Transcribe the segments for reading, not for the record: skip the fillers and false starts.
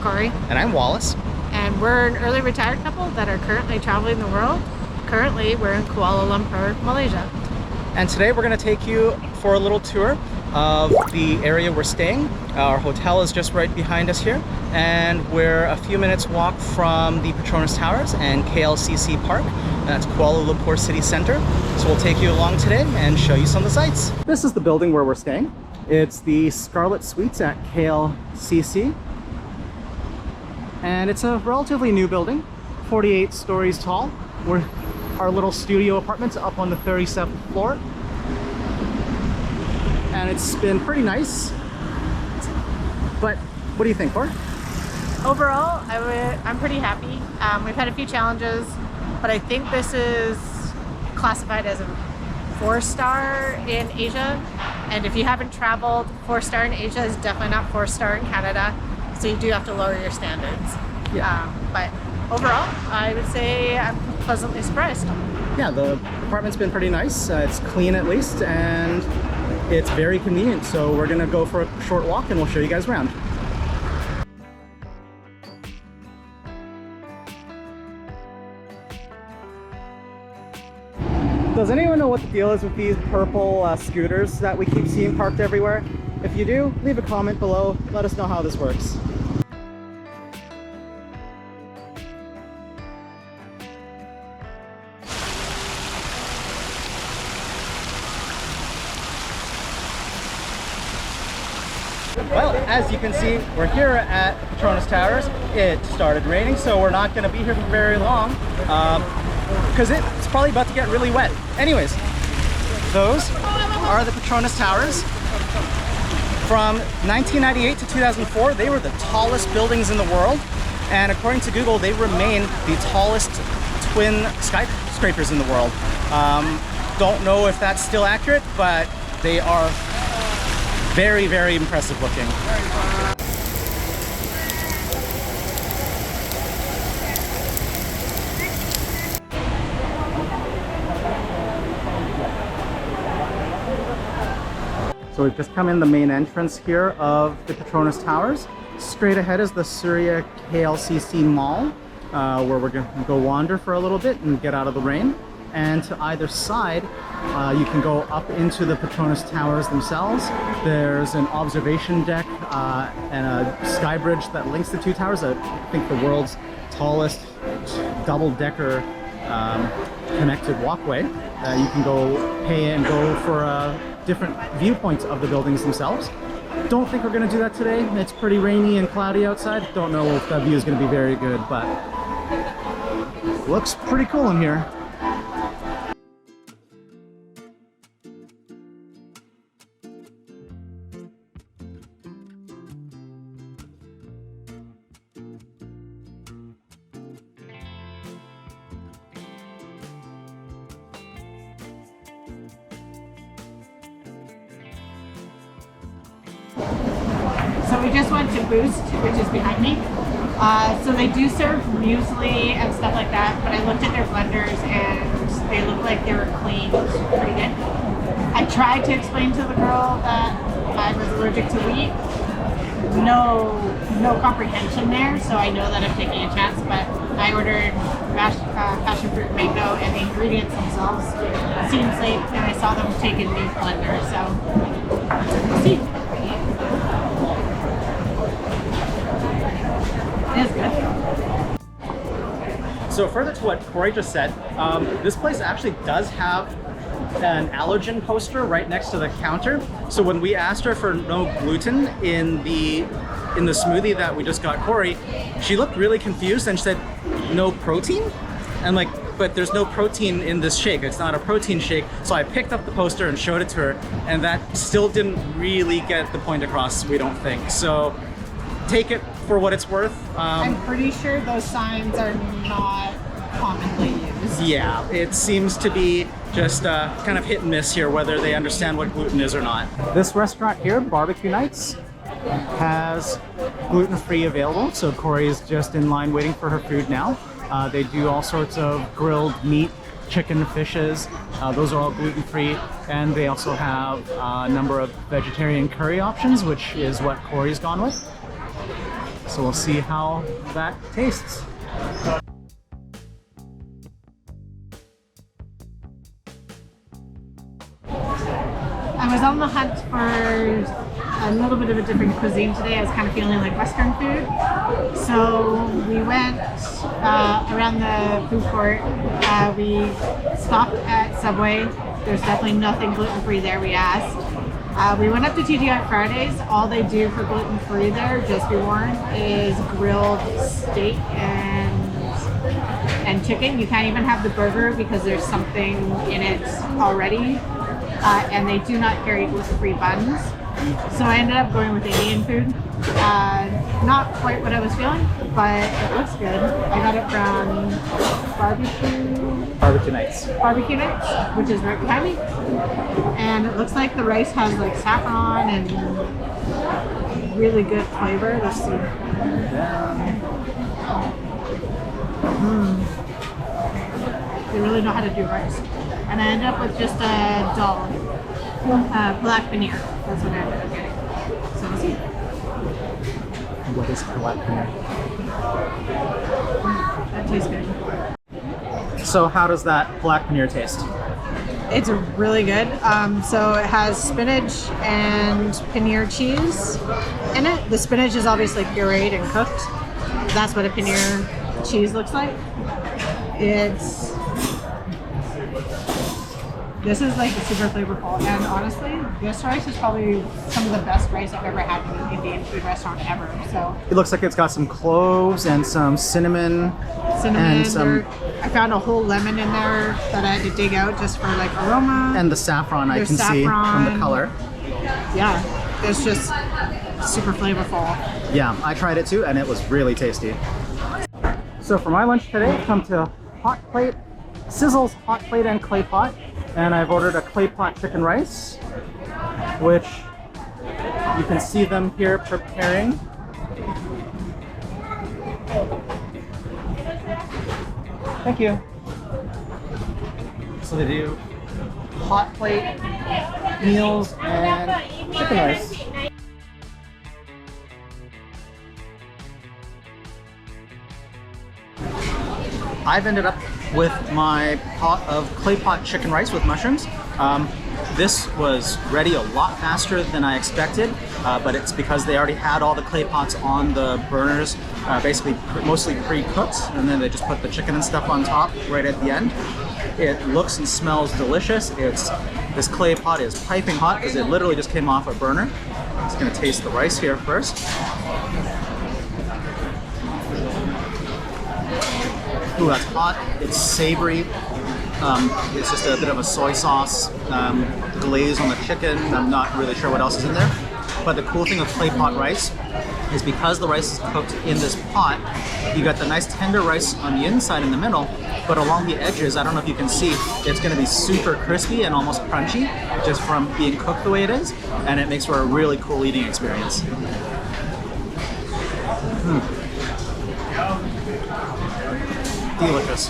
Cory. And I'm Wallace. And we're an early retired couple that are currently traveling the world. Currently, we're in Kuala Lumpur, Malaysia. And today we're going to take you for a little tour of the area we're staying. Our hotel is just right behind us here, and we're a few minutes walk from the Petronas Towers and KLCC Park. That's Kuala Lumpur City Center. So we'll take you along today and show you some of the sights. This is the building where we're staying. It's the Scarlet Suites at KLCC. And it's a relatively new building, 48 stories tall. Our little studio apartment's up on the 37th floor. And it's been pretty nice. But what do you think, Cor? Overall, I'm pretty happy. We've had a few challenges, but I think this is classified as a 4-star in Asia. And if you haven't traveled, 4-star in Asia is definitely not 4-star in Canada. So you do have to lower your standards. Yeah. But overall, I would say I'm pleasantly surprised. Yeah, the apartment's been pretty nice. It's clean at least, and it's very convenient. So we're gonna go for a short walk and we'll show you guys around. Does anyone know what the deal is with these purple scooters that we keep seeing parked everywhere? If you do, leave a comment below. Let us know how this works. Well, as you can see, we're here at Petronas Towers. It started raining, so we're not going to be here for very long because it's probably about to get really wet. Anyways, those are the Petronas Towers. From 1998 to 2004, they were the tallest buildings in the world, and according to Google, they remain the tallest twin skyscrapers in the world. Don't know if that's still accurate, but they are very, very impressive looking. So we've just come in the main entrance here of the Petronas Towers. Straight ahead is the Surya KLCC Mall, where we're going to go wander for a little bit and get out of the rain. And to either side, you can go up into the Petronas Towers themselves. There's an observation deck and a sky bridge that links the two towers. I think the world's tallest double-decker connected walkway. You can go pay and go for different viewpoints of the buildings themselves. Don't think we're going to do that today. It's pretty rainy and cloudy outside. Don't know if the view is going to be very good, but looks pretty cool in here. So we just went to Boost, which is behind me. So they do serve muesli and stuff like that, but I looked at their blenders and they look like they were cleaned pretty good. I tried to explain to the girl that I was allergic to wheat. No comprehension there, so I know that I'm taking a chance, but I ordered passion fruit mango, and the ingredients themselves seemed safe, and I saw them take a new blender, so we'll see. It is good. So further to what Cory just said, this place actually does have an allergen poster right next to the counter. So when we asked her for no gluten in the smoothie that we just got Cory, she looked really confused and she said, no protein? And like, but there's no protein in this shake. It's not a protein shake. So I picked up the poster and showed it to her, and that still didn't really get the point across, we don't think. So take it for what it's worth. I'm pretty sure those signs are not commonly used. Yeah, it seems to be just kind of hit and miss here, whether they understand what gluten is or not. This restaurant here, Barbecue Nights, has gluten-free available, so Cory is just in line waiting for her food now. They do all sorts of grilled meat, chicken, fishes. Those are all gluten-free, and they also have a number of vegetarian curry options, which is what Cory's gone with. So we'll see how that tastes. I was on the hunt for a little bit of a different cuisine today. I was kind of feeling like Western food. So we went around the food court. We stopped at Subway. There's definitely nothing gluten-free there, we asked. We went up to TGI Fridays. All they do for gluten-free there, just be warned, is grilled steak and chicken. You can't even have the burger because there's something in it already. And they do not carry gluten-free buns. So I ended up going with Indian food. Not quite what I was feeling, but it looks good. I got it from Barbecue Nights. Barbecue Nights, which is right behind me. And it looks like the rice has like saffron and really good flavor. Let's see. They really know how to do rice. And I ended up with just a dal, black paneer. That's what I ended up getting. So we'll see. What is black paneer? That tastes good. So how does that black paneer taste? It's really good. So it has spinach and paneer cheese in it. The spinach is obviously pureed and cooked. That's what a paneer cheese looks like. This is like super flavorful, and honestly, this rice is probably some of the best rice I've ever had in an Indian food restaurant ever. So it looks like it's got some cloves and some cinnamon and some. I found a whole lemon in there that I had to dig out just for like aroma. And the saffron I can see from the color. Yeah, it's just super flavorful. Yeah, I tried it too, and it was really tasty. So for my lunch today, I've come to Hot Plate, Sizzle's Hot Plate and Clay Pot. And I've ordered a clay pot chicken rice, which you can see them here preparing. Thank you. So they do hot plate meals and chicken rice. I've ended up with my pot of clay pot chicken rice with mushrooms. This was ready a lot faster than I expected, but it's because they already had all the clay pots on the burners, basically mostly pre-cooked, and then they just put the chicken and stuff on top right at the end. It looks and smells delicious. This clay pot is piping hot because it literally just came off a burner. I'm just gonna taste the rice here first. Ooh, that's hot. It's savory. It's just a bit of a soy sauce glaze on the chicken. I'm not really sure what else is in there. But the cool thing with clay pot rice is because the rice is cooked in this pot, you got the nice tender rice on the inside in the middle, but along the edges, I don't know if you can see, it's going to be super crispy and almost crunchy just from being cooked the way it is, and it makes for a really cool eating experience. Delicious.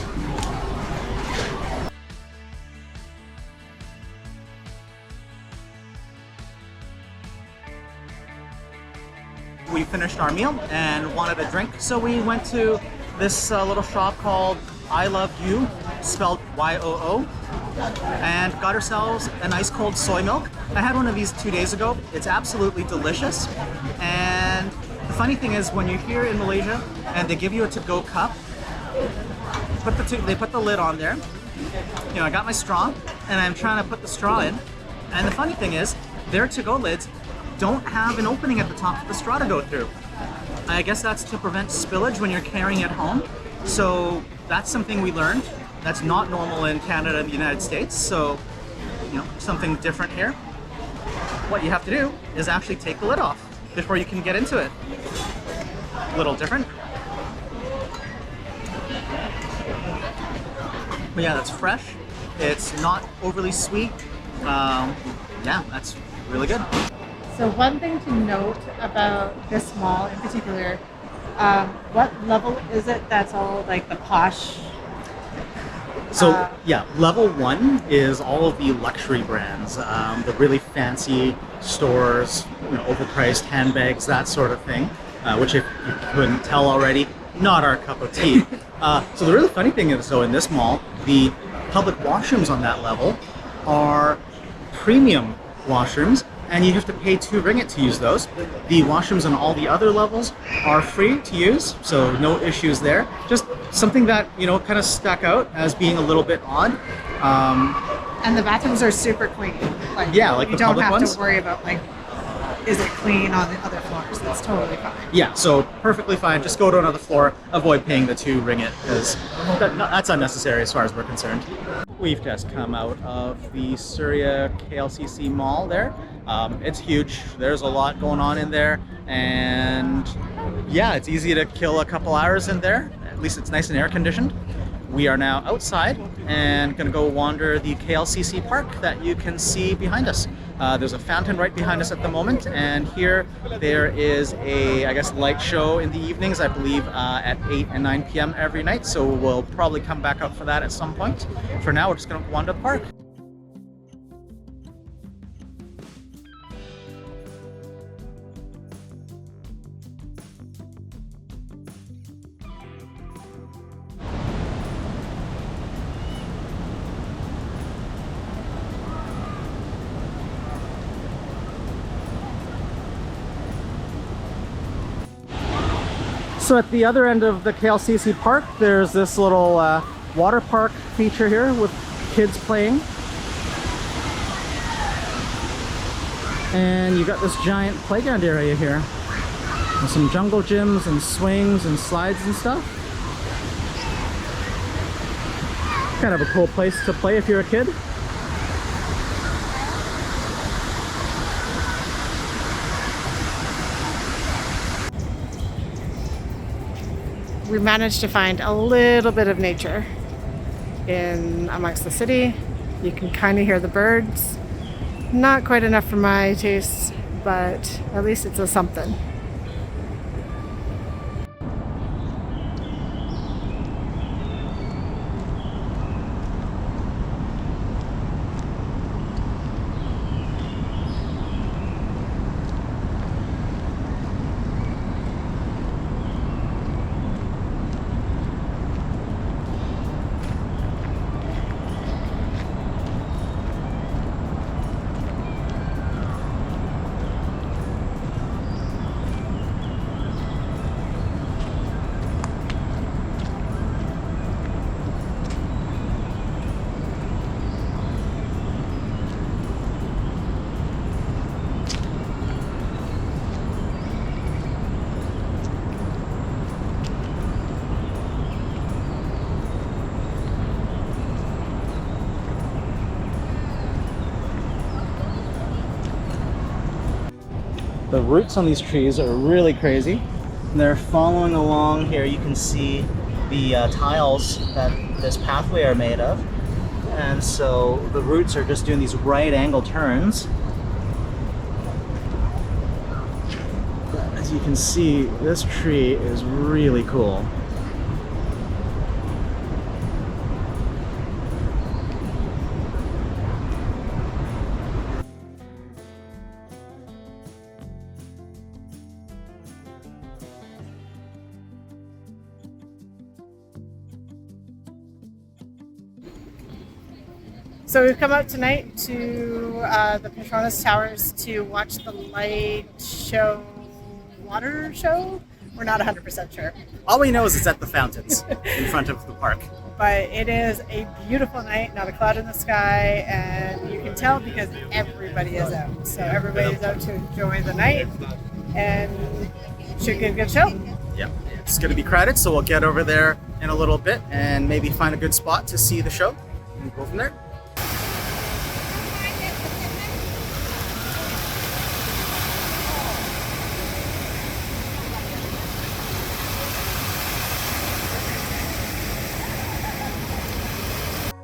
We finished our meal and wanted a drink, so we went to this little shop called I Love You, spelled Y-O-O, and got ourselves an ice cold soy milk. I had one of these 2 days ago. It's absolutely delicious, and the funny thing is when you're here in Malaysia and they give you a to-go cup, they put the lid on there. You know, I got my straw and I'm trying to put the straw in, and the funny thing is their to-go lids don't have an opening at the top for the straw to go through. I guess that's to prevent spillage when you're carrying it home. So that's something we learned. That's not normal in Canada and the United States. So, you know, something different here. What you have to do is actually take the lid off before you can get into it. A little different. But yeah, that's fresh. It's not overly sweet. Yeah, that's really good. So one thing to note about this mall in particular, what level is it that's all like the posh? So yeah, level 1 is all of the luxury brands, the really fancy stores, you know, overpriced handbags, that sort of thing. which if you couldn't tell already, not our cup of tea. So the really funny thing is, though, in this mall, the public washrooms on that level are premium washrooms, and you have to pay 2 ringgit to use those. The washrooms on all the other levels are free to use, so no issues there. Just something that, you know, kind of stuck out as being a little bit odd. And the bathrooms are super clean. Like, yeah, like you the don't public have ones. to worry about like, is it clean on the other floors? That's totally fine. Yeah, so perfectly fine. Just go to another floor, avoid paying the 2 ringgit, because that's unnecessary as far as we're concerned. We've just come out of the Surya KLCC Mall there. It's huge. There's a lot going on in there, and yeah, it's easy to kill a couple hours in there. At least it's nice and air conditioned. We are now outside and gonna go wander the KLCC Park that you can see behind us. There's a fountain right behind us at the moment, and here there is a, I guess, light show in the evenings, I believe at 8 and 9 p.m. every night, so we'll probably come back out for that at some point. For now, we're just gonna wander the park. So at the other end of the KLCC Park, there's this little water park feature here with kids playing. And you got this giant playground area here with some jungle gyms and swings and slides and stuff. Kind of a cool place to play if you're a kid. We managed to find a little bit of nature in amongst the city. You can kind of hear the birds. Not quite enough for my taste, but at least it's a something. The roots on these trees are really crazy. They're following along here. You can see the tiles that this pathway are made of. And so the roots are just doing these right angle turns. As you can see, this tree is really cool. So we've come out tonight to the Petronas Towers to watch the light show, water show? We're not 100% sure. All we know is it's at the fountains in front of the park. But it is a beautiful night, not a cloud in the sky, and you can tell because everybody is out. So everybody's out to enjoy the night and should get a good show. Yeah, it's going to be crowded, so we'll get over there in a little bit and maybe find a good spot to see the show and go from there.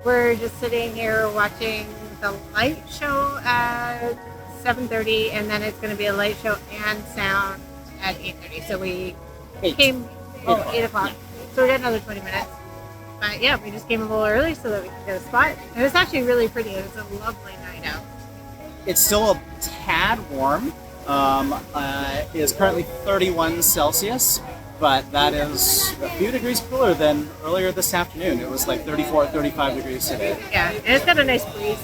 We're just sitting here watching the light show at 7:30, and then it's going to be a light show and sound at 8:30. So we came 8 o'clock. So we got another 20 minutes. But yeah, we just came a little early so that we could get a spot. And it's actually really pretty. It's a lovely night out. It's still a tad warm. is currently 31 Celsius, but that is a few degrees cooler than earlier this afternoon. It was like 34, 35 degrees today. Yeah, and it's got a nice breeze.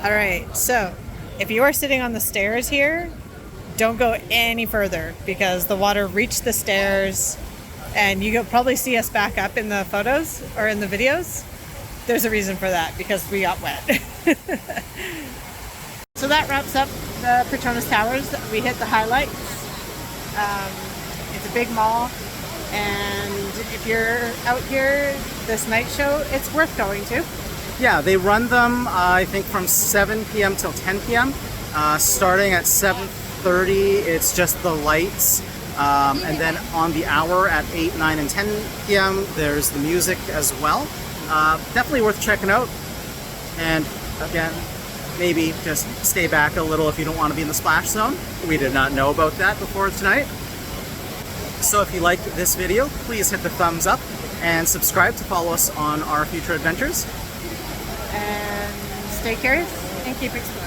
All right, so if you are sitting on the stairs here, don't go any further because the water reached the stairs, and you'll probably see us back up in the photos or in the videos. There's a reason for that, because we got wet. So that wraps up the Petronas Towers. We hit the highlights. It's a big mall, and if you're out here this night show, it's worth going to. Yeah, they run them, I think, from 7 p.m. till 10 p.m. Starting at 7:30, it's just the lights. And then on the hour at 8, 9, and 10 p.m., there's the music as well. Definitely worth checking out. And again, maybe just stay back a little if you don't want to be in the splash zone. We did not know about that before tonight. So if you liked this video, please hit the thumbs up and subscribe to follow us on our future adventures. And stay curious and keep exploring.